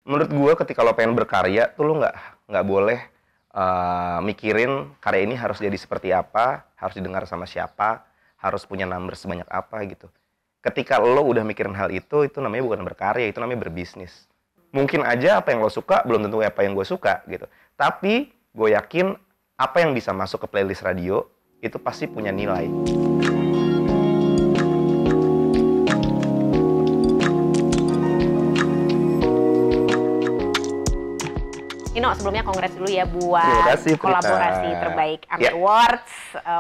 Menurut gue ketika lo pengen berkarya tuh lo nggak boleh mikirin karya ini harus jadi seperti apa, harus didengar sama siapa, harus punya number sebanyak apa gitu. Ketika lo udah mikirin hal itu namanya bukan berkarya, itu namanya berbisnis. Mungkin aja apa yang lo suka belum tentu apa yang gue suka gitu. Tapi gue yakin apa yang bisa masuk ke playlist radio itu pasti punya nilai. Nino, sebelumnya kongres dulu ya buat kasih, kolaborasi terbaik AMI Awards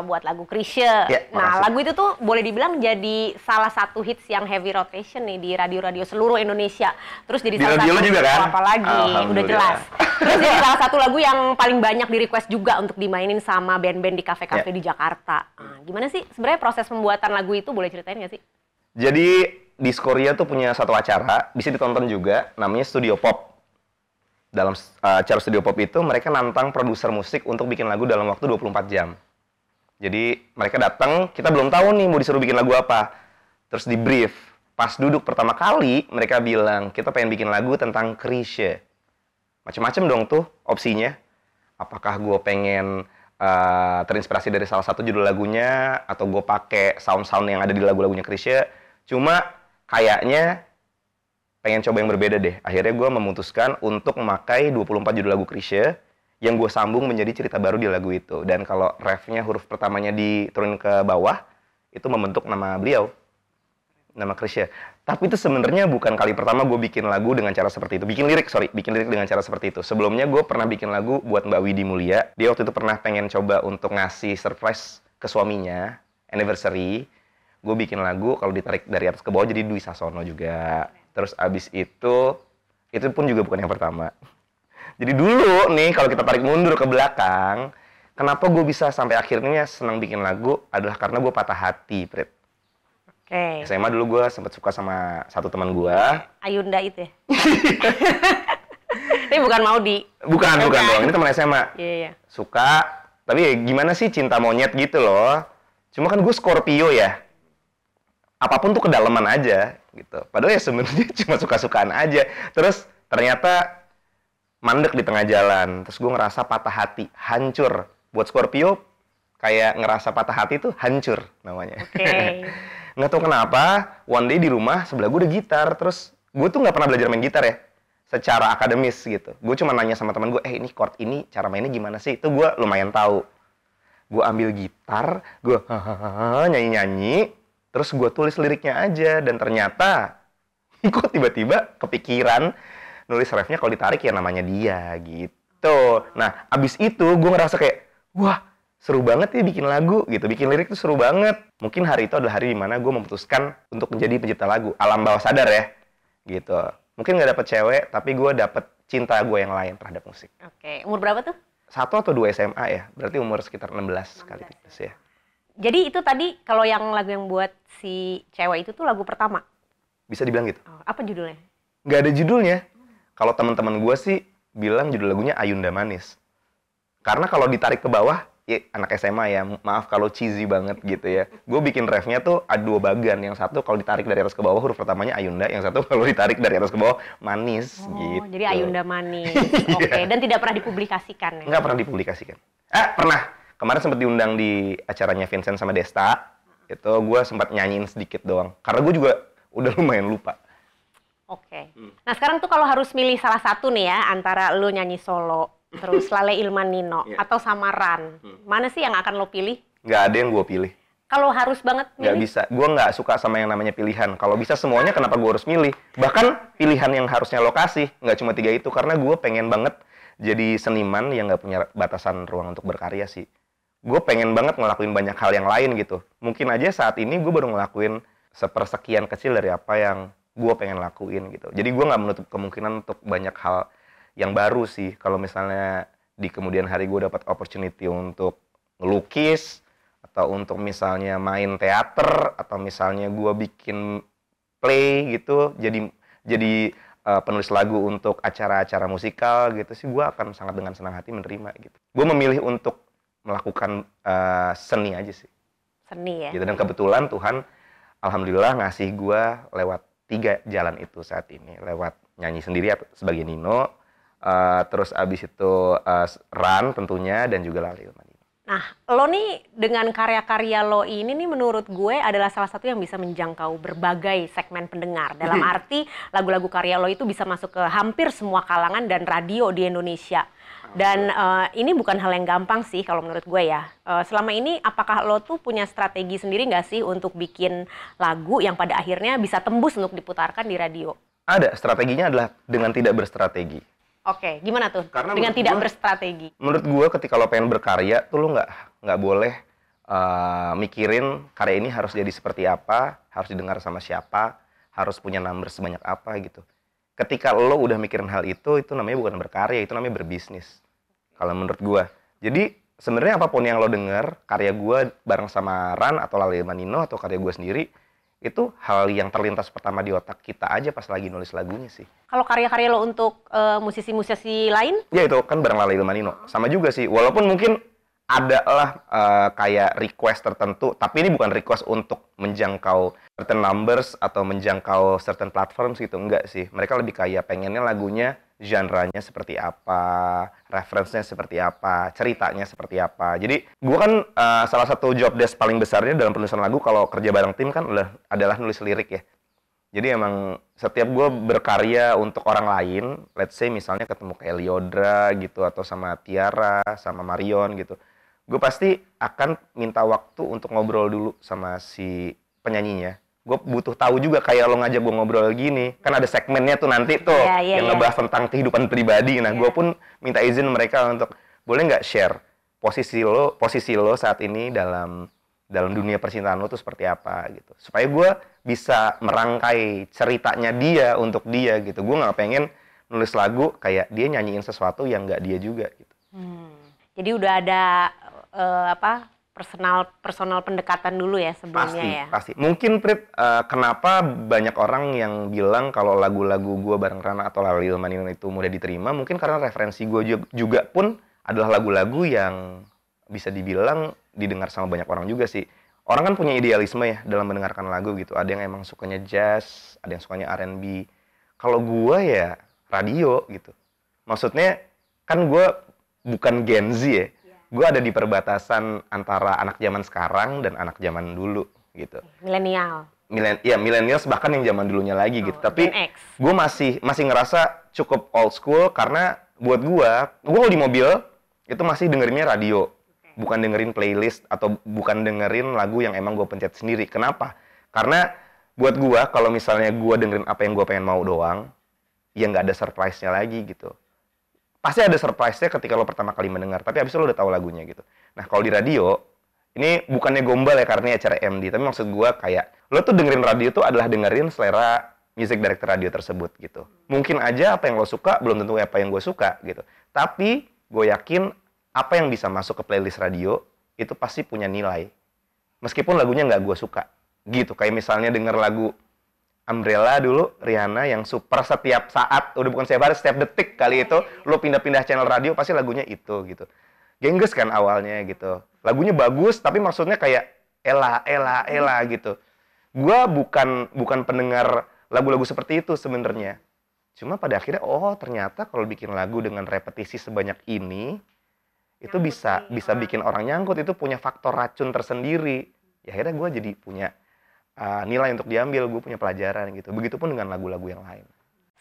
buat lagu Chrisye. Nah, lagu itu tuh boleh dibilang jadi salah satu hits yang heavy rotation nih di radio-radio seluruh Indonesia. Terus jadi salah satu juga kan? Apalagi udah jelas. Terus jadi salah satu lagu yang paling banyak di request juga untuk dimainin sama band-band di kafe-kafe di Jakarta. Nah, gimana sih sebenarnya proses pembuatan lagu itu, boleh ceritain nggak sih? Jadi Diskoria tuh punya satu acara, bisa ditonton juga, namanya Studio Pop. Dalam acara Studio Pop itu mereka nantang produser musik untuk bikin lagu dalam waktu 24 jam. Jadi mereka datang, kita belum tahu nih mau disuruh bikin lagu apa. Terus di brief, pas duduk pertama kali mereka bilang, kita pengen bikin lagu tentang Chrisye. Macem-macem dong tuh opsinya. Apakah gue pengen terinspirasi dari salah satu judul lagunya, atau gue pakai sound-sound yang ada di lagu-lagunya Chrisye. Cuma kayaknya pengen coba yang berbeda deh. Akhirnya gue memutuskan untuk memakai 24 judul lagu Chrisye yang gue sambung menjadi cerita baru di lagu itu. Dan kalau refnya huruf pertamanya diturunin ke bawah, itu membentuk nama beliau, nama Chrisye. Tapi itu sebenarnya bukan kali pertama gue bikin lagu dengan cara seperti itu. Bikin lirik dengan cara seperti itu. Sebelumnya gue pernah bikin lagu buat Mbak Widi Mulia. Dia waktu itu pernah pengen coba untuk ngasih surprise ke suaminya, anniversary. Gue bikin lagu kalau ditarik dari atas ke bawah jadi Dwi Sasono juga. Terus abis itu pun juga bukan yang pertama. Jadi dulu nih kalau kita tarik mundur ke belakang, kenapa gue bisa sampai akhirnya senang bikin lagu adalah karena gue patah hati, Prit. Oke. SMA dulu gue sempat suka sama satu teman gue. Ayunda itu ya? Tapi bukan Maudi. Bukan dong, ini teman SMA. Iya. Suka, tapi ya gimana sih cinta monyet gitu loh. Cuma kan gue Scorpio ya. Apapun tuh kedalaman aja gitu. Padahal ya sebenarnya cuma suka-sukaan aja. Terus ternyata mandek di tengah jalan. Terus gue ngerasa patah hati, hancur. Buat Scorpio kayak ngerasa patah hati tuh hancur namanya. Oke. Nggak tahu kenapa, one day di rumah sebelah gue ada gitar. Terus gue tuh nggak pernah belajar main gitar ya, secara akademis gitu. Gue cuma nanya sama teman gue, ini chord ini cara mainnya gimana sih? Itu gue lumayan tahu. Gue ambil gitar, gue nyanyi-nyanyi. Terus gue tulis liriknya aja, dan ternyata kok tiba-tiba kepikiran nulis refnya kalau ditarik ya namanya dia gitu. Nah, abis itu gue ngerasa kayak, wah seru banget ya bikin lagu gitu, bikin lirik tuh seru banget. Mungkin hari itu adalah hari dimana gue memutuskan untuk menjadi pencipta lagu, alam bawah sadar ya gitu. Mungkin nggak dapet cewek, tapi gue dapet cinta gue yang lain terhadap musik. Oke, umur berapa tuh? 1 atau 2 SMA ya, berarti umur sekitar 16 kali gitu ya. Jadi itu tadi kalau yang lagu yang buat si cewek itu tuh lagu pertama? Bisa dibilang gitu. Apa judulnya? Nggak ada judulnya. Kalau teman-teman gue sih bilang judul lagunya Ayunda Manis. Karena kalau ditarik ke bawah, ya anak SMA ya, maaf kalau cheesy banget gitu ya. Gue bikin refnya tuh ada 2 bagian. Yang satu kalau ditarik dari atas ke bawah huruf pertamanya Ayunda, yang satu kalau ditarik dari atas ke bawah Manis gitu. Jadi Ayunda Manis. Oke, dan tidak pernah dipublikasikan ya? Nggak pernah dipublikasikan. Pernah. Kemarin sempat diundang di acaranya Vincent sama Desta. Itu gue sempat nyanyiin sedikit doang. Karena gue juga udah lumayan lupa. Oke. Nah sekarang tuh kalau harus milih salah satu nih ya, antara lo nyanyi solo, terus Lale Ilman Nino, atau sama Ran, mana sih yang akan lo pilih? Nggak ada yang gue pilih. Kalau harus banget milih? Nggak bisa. Gue nggak suka sama yang namanya pilihan. Kalau bisa semuanya, kenapa gue harus milih? Bahkan pilihan yang harusnya lo kasih, nggak cuma 3 itu. Karena gue pengen banget jadi seniman yang nggak punya batasan ruang untuk berkarya sih. Gue pengen banget ngelakuin banyak hal yang lain gitu. Mungkin aja saat ini gue baru ngelakuin sepersekian kecil dari apa yang gue pengen lakuin gitu. Jadi gue nggak menutup kemungkinan untuk banyak hal yang baru sih. Kalau misalnya di kemudian hari gue dapat opportunity untuk ngelukis, atau untuk misalnya main teater, atau misalnya gue bikin play gitu, jadi penulis lagu untuk acara-acara musikal gitu sih, gue akan sangat dengan senang hati menerima gitu. Gue memilih untuk melakukan seni aja sih. Seni ya? Gitu. Dan kebetulan Tuhan alhamdulillah ngasih gue lewat 3 jalan itu saat ini. Lewat nyanyi sendiri sebagai Nino, terus abis itu Ran tentunya, dan juga Lale Ilman. Nah, lo nih dengan karya-karya lo ini nih menurut gue adalah salah satu yang bisa menjangkau berbagai segmen pendengar. Dalam arti lagu-lagu karya lo itu bisa masuk ke hampir semua kalangan dan radio di Indonesia. Dan ini bukan hal yang gampang sih kalau menurut gue ya. Selama ini apakah lo tuh punya strategi sendiri nggak sih untuk bikin lagu yang pada akhirnya bisa tembus untuk diputarkan di radio? Ada, strateginya adalah dengan tidak berstrategi. Oke, gimana tuh? Karena dengan tidak berstrategi. Menurut gue ketika lo pengen berkarya tuh lo nggak boleh mikirin karya ini harus jadi seperti apa, harus didengar sama siapa, harus punya number sebanyak apa gitu. Ketika lo udah mikirin hal itu namanya bukan berkarya, itu namanya berbisnis. Kalau menurut gue. Jadi sebenarnya apapun yang lo denger, karya gue bareng sama Ran atau Lale Ilman Nino atau karya gue sendiri, itu hal yang terlintas pertama di otak kita aja pas lagi nulis lagunya sih. Kalau karya-karya lo untuk musisi-musisi lain? Ya itu kan bareng Lale Ilman Nino. Sama juga sih, walaupun mungkin ada lah kayak request tertentu, tapi ini bukan request untuk menjangkau certain numbers atau menjangkau certain platforms gitu, enggak sih. Mereka lebih kayak pengennya lagunya genre-nya seperti apa, reference-nya seperti apa, ceritanya seperti apa. Jadi gue kan salah satu job desk paling besarnya dalam penulisan lagu kalau kerja bareng tim kan adalah nulis lirik ya. Jadi emang setiap gue berkarya untuk orang lain, let's say misalnya ketemu kayak Lyodra gitu, atau sama Tiara, sama Marion gitu, gue pasti akan minta waktu untuk ngobrol dulu sama si penyanyinya. Gue butuh tahu juga kayak lo ngajak gue ngobrol gini, kan ada segmennya tuh nanti tuh yang ngebahas tentang kehidupan pribadi. Nah, gue pun minta izin mereka untuk boleh nggak share posisi lo saat ini dalam dunia percintaan lo tuh seperti apa gitu, supaya gue bisa merangkai ceritanya dia untuk dia gitu. Gue nggak pengen nulis lagu kayak dia nyanyiin sesuatu yang nggak dia juga gitu. Jadi udah ada personal pendekatan dulu ya sebelumnya. Pasti. Mungkin Prit, kenapa banyak orang yang bilang kalau lagu-lagu gue bareng Rana atau Lale Ilman Nino itu mudah diterima, mungkin karena referensi gue juga pun adalah lagu-lagu yang bisa dibilang didengar sama banyak orang juga sih. Orang kan punya idealisme ya dalam mendengarkan lagu gitu. Ada yang emang sukanya jazz, ada yang sukanya R&B. Kalau gue ya radio gitu. Maksudnya kan gue bukan Gen Z ya. Gue ada di perbatasan antara anak zaman sekarang dan anak zaman dulu gitu. Millennials bahkan yang zaman dulunya lagi gitu. Tapi gue masih ngerasa cukup old school karena buat gue kalau di mobil itu masih dengerinnya radio. Bukan dengerin playlist atau bukan dengerin lagu yang emang gue pencet sendiri. Kenapa? Karena buat gue kalau misalnya gue dengerin apa yang gue pengen mau doang, ya nggak ada surprise-nya lagi gitu. Pasti ada surprise-nya ketika lo pertama kali mendengar, tapi abis itu lo udah tahu lagunya gitu. Nah, kalau di radio, ini bukannya gombal ya karena acara MD, tapi maksud gue kayak, lo tuh dengerin radio tuh adalah dengerin selera music director radio tersebut gitu. Mungkin aja apa yang lo suka, belum tentu apa yang gue suka gitu. Tapi, gue yakin apa yang bisa masuk ke playlist radio, itu pasti punya nilai. Meskipun lagunya nggak gue suka. Gitu, kayak misalnya denger lagu Umbrella dulu, Rihanna yang super setiap saat, udah bukan setiap hari, setiap detik kali itu, lo pindah-pindah channel radio, pasti lagunya itu, gitu. Gengges kan awalnya, gitu. Lagunya bagus, tapi maksudnya kayak, Ella, gitu. Gua bukan pendengar lagu-lagu seperti itu sebenarnya. Cuma pada akhirnya, oh ternyata kalau bikin lagu dengan repetisi sebanyak ini, itu bisa bikin orang nyangkut, itu punya faktor racun tersendiri. Ya akhirnya gue jadi punya nilai untuk diambil, gue punya pelajaran gitu. Begitupun dengan lagu-lagu yang lain.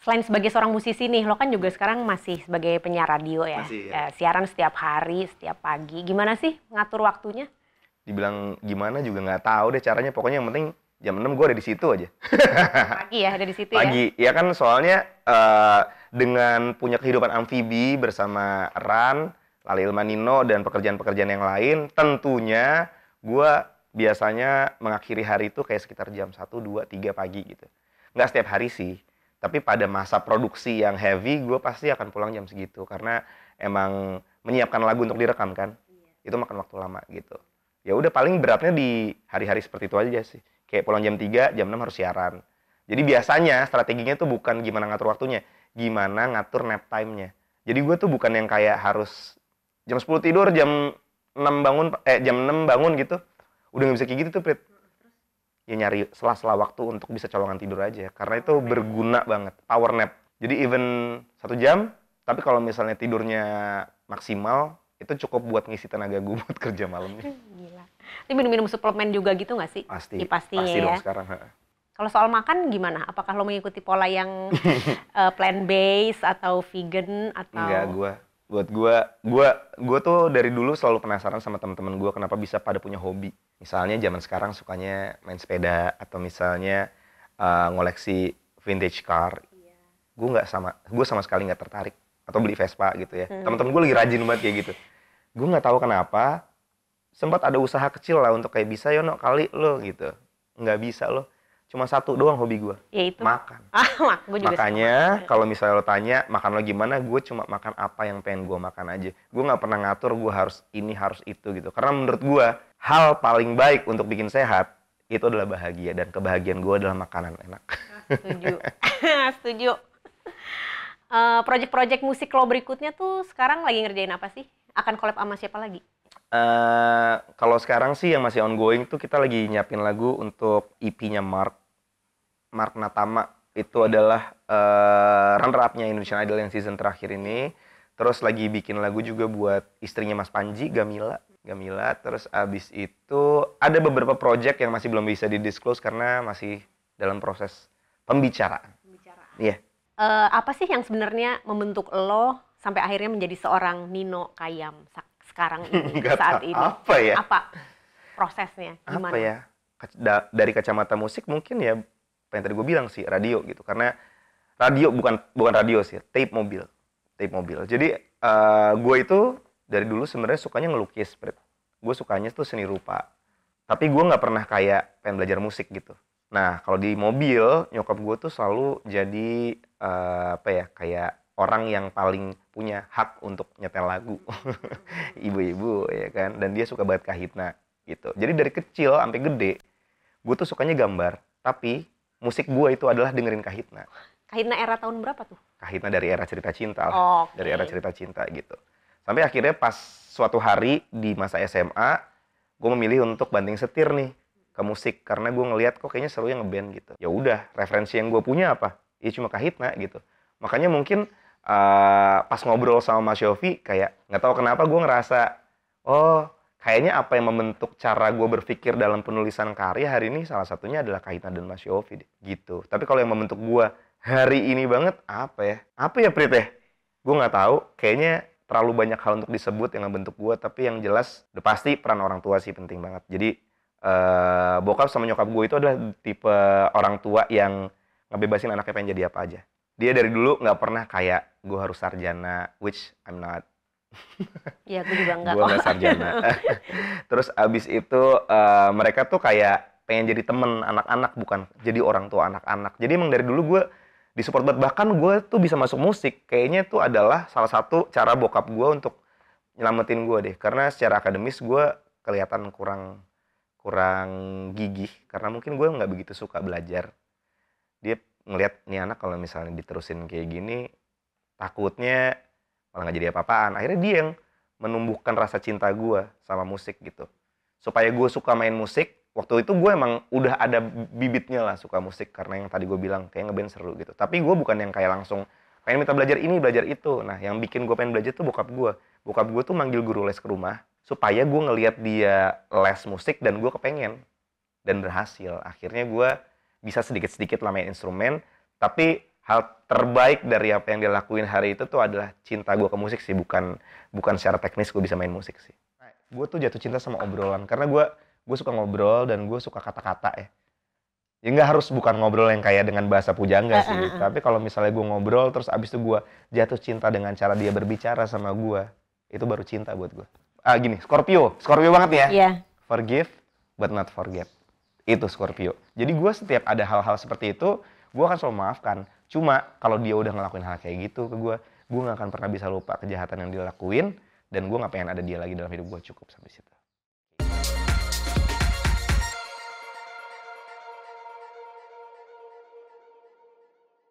Selain sebagai seorang musisi nih, lo kan juga sekarang masih sebagai penyiar radio ya. Siaran setiap hari, setiap pagi. Gimana sih ngatur waktunya? Dibilang gimana juga nggak tahu deh caranya. Pokoknya yang penting jam 6 gue ada di situ aja. Pagi ya, ada di situ ya? Pagi, ya kan soalnya dengan punya kehidupan amfibi bersama Ran, Lale Ilman Nino, dan pekerjaan-pekerjaan yang lain, tentunya gue biasanya mengakhiri hari itu kayak sekitar jam 1, 2, 3 pagi gitu. Nggak setiap hari sih, tapi pada masa produksi yang heavy, gue pasti akan pulang jam segitu. Karena emang menyiapkan lagu untuk direkam kan, itu makan waktu lama gitu. Ya udah paling beratnya di hari-hari seperti itu aja sih. Kayak pulang jam 3, jam 6 harus siaran. Jadi biasanya strateginya tuh bukan gimana ngatur waktunya, gimana ngatur nap time-nya. Jadi gue tuh bukan yang kayak harus jam 10 tidur, jam 6 bangun gitu. Udah nggak bisa kayak gitu tuh, Prit. Ya nyari sela-sela waktu untuk bisa colongan tidur aja. Karena itu berguna banget. Power nap. Jadi even 1 jam, tapi kalau misalnya tidurnya maksimal, itu cukup buat ngisi tenaga gue buat kerja malamnya. Gila. Ini minum-minum suplemen juga gitu nggak sih? Pasti, Ya, pastinya pasti ya. dong sekarang. Kalau soal makan gimana? Apakah lo mengikuti pola yang plant based atau vegan atau? Enggak, gue tuh dari dulu selalu penasaran sama teman-teman gue kenapa bisa pada punya hobi. Misalnya zaman sekarang sukanya main sepeda atau misalnya ngoleksi vintage car. Gue sama sekali nggak tertarik atau beli Vespa gitu ya. Teman-teman gue lagi rajin banget kayak gitu. Gue nggak tahu kenapa. Sempat ada usaha kecil lah untuk kayak bisa Yono kali lo gitu. Nggak bisa lo. Cuma satu doang hobi gue. Yaitu? Makan. Gue juga Makanya kalau misalnya lo tanya makan lo gimana, gue cuma makan apa yang pengen gue makan aja. Gue nggak pernah ngatur gue harus ini harus itu gitu. Karena menurut gue hal paling baik untuk bikin sehat itu adalah bahagia, dan kebahagiaan gue adalah makanan enak. Setuju. Setuju. Project-project musik lo berikutnya tuh sekarang lagi ngerjain apa sih? Akan collab sama siapa lagi? Kalau sekarang sih yang masih ongoing tuh kita lagi nyiapin lagu untuk EP-nya Mark Natama. Itu adalah runner-up-nya Indonesian Idol yang season terakhir ini. Terus lagi bikin lagu juga buat istrinya Mas Panji, Gamila. Terus abis itu ada beberapa project yang masih belum bisa di-disclose karena masih dalam proses pembicaraan. Iya. Apa sih yang sebenarnya membentuk lo sampai akhirnya menjadi seorang Nino Kayam sekarang ini, saat ini? Apa ya? Apa prosesnya? Gimana? Apa ya? Dari kacamata musik mungkin ya, apa yang tadi gue bilang sih, radio gitu. Karena radio bukan radio sih, tape mobil. Jadi gue itu dari dulu sebenarnya sukanya ngelukis, gue sukanya tuh seni rupa. Tapi gue nggak pernah kayak pengen belajar musik gitu. Nah, kalau di mobil, nyokap gue tuh selalu jadi kayak orang yang paling punya hak untuk nyetel lagu. Ibu-ibu ya kan, dan dia suka banget Kahitna gitu. Jadi dari kecil sampai gede, gue tuh sukanya gambar, tapi musik gue itu adalah dengerin Kahitna. Kahitna era tahun berapa tuh? Kahitna dari era cerita cinta lah. Okay. Dari era cerita cinta gitu. Sampai akhirnya pas suatu hari di masa SMA, gue memilih untuk banting setir nih ke musik karena gue ngelihat kok kayaknya seru yang ngeband gitu. Ya udah, referensi yang gue punya apa? Ya cuma Kahitna gitu. Makanya mungkin pas ngobrol sama Mas Yofi kayak nggak tahu kenapa gue ngerasa oh kayaknya apa yang membentuk cara gue berpikir dalam penulisan karya hari ini salah satunya adalah Kahitna dan Mas Yofi deh, gitu. Tapi kalau yang membentuk gue hari ini banget apa ya Prit ya? Gue nggak tahu. Kayaknya terlalu banyak hal untuk disebut yang membentuk gue. Tapi yang jelas udah pasti peran orang tua sih penting banget. Jadi bokap sama nyokap gue itu adalah tipe orang tua yang ngebebasin anaknya pengen jadi apa aja. Dia dari dulu nggak pernah kayak gue harus sarjana, which I'm not. Iya, gue juga nggak. Gue nggak sarjana. Terus abis itu mereka tuh kayak pengen jadi temen anak-anak, bukan jadi orang tua anak-anak. Jadi emang dari dulu gue disupport banget. Bahkan gue tuh bisa masuk musik. Kayaknya tuh adalah salah satu cara bokap gue untuk nyelamatin gue deh. Karena secara akademis gue kelihatan kurang gigih. Karena mungkin gue nggak begitu suka belajar. Dia ngelihat nih anak kalau misalnya diterusin kayak gini, takutnya malah nggak jadi apa-apaan. Akhirnya dia yang menumbuhkan rasa cinta gue sama musik gitu. Supaya gue suka main musik, waktu itu gue emang udah ada bibitnya lah suka musik. Karena yang tadi gue bilang, kayak ngeband seru gitu. Tapi gue bukan yang kayak langsung pengen minta belajar ini, belajar itu. Nah, yang bikin gue pengen belajar tuh bokap gue. Bokap gue tuh manggil guru les ke rumah, supaya gue ngelihat dia les musik dan gue kepengen. Dan berhasil. Akhirnya gue bisa sedikit-sedikit lah main instrumen, tapi hal terbaik dari apa yang dia lakuin hari itu tuh adalah cinta gue ke musik sih, bukan secara teknis gue bisa main musik sih. Gue tuh jatuh cinta sama obrolan, karena gue suka ngobrol dan gue suka kata-kata ya. Ya nggak harus bukan ngobrol yang kayak dengan bahasa pujangga sih, tapi kalau misalnya gue ngobrol terus abis itu gue jatuh cinta dengan cara dia berbicara sama gue, itu baru cinta buat gue. Gini, Scorpio banget ya. Iya. Forgive but not forget. Itu Scorpio. Jadi gue setiap ada hal-hal seperti itu, gue akan selalu memaafkan. Cuma kalau dia udah ngelakuin hal kayak gitu ke gue gak akan pernah bisa lupa kejahatan yang dia lakuin, dan gue gak pengen ada dia lagi dalam hidup gue, cukup sampai situ.